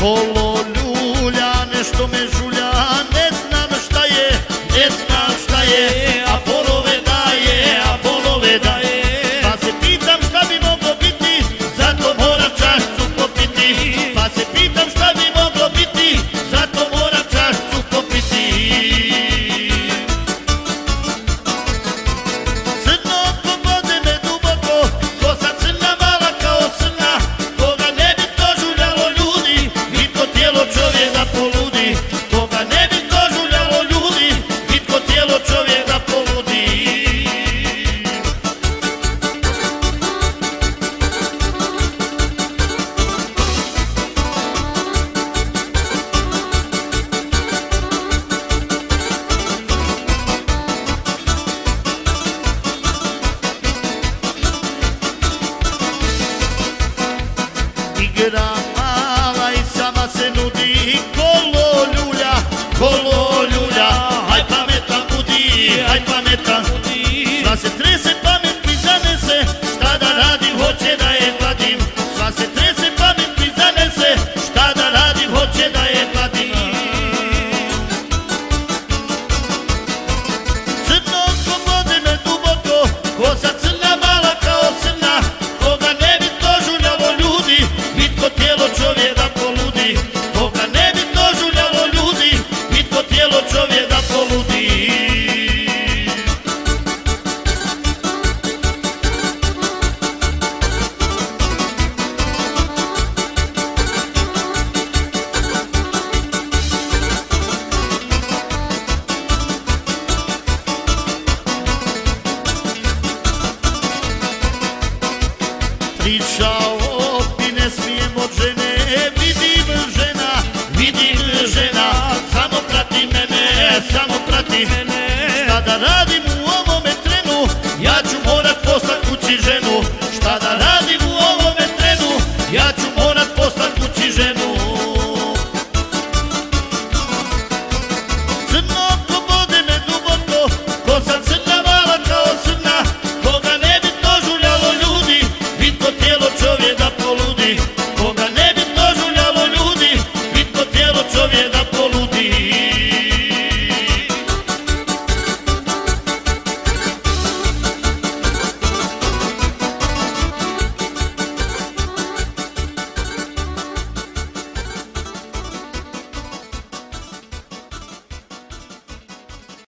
kolo ljulja, nešto me žulja, ne znam šta je, a polove daje, pa se pitam šta bi moglo biti, zato moram čašću popiti, pa se pitam šta bi moglo biti, zato moram čašću popiti. Crno pogode me duboko, kosa crna mala kao srna, koga ne bi to žuljalo ljudi, vitko tijelo čovjeka poludi, koga ne bi to žuljalo ljudi, vitko tijelo čovjeka poludi. Igra mala i sama se nudi, kolo ljulja, aj pametan budi, sva se trese pamet mi zanese, šta da radim, hoće da je kladim, sva se trese pamet mi zanese, šta da radim, hoće da je kladim. Crno pogode me duboko, kosa crna mala kao srna, koga ne bi to žuljalo ljudi, vitko tijelo čovjeka poludi, koga ne bi to žuljalo ljudi, vitko tijelo čovjeka poludi. Priča opti ne smijem od žene, vidim žena, samo prati mene, šta da radim,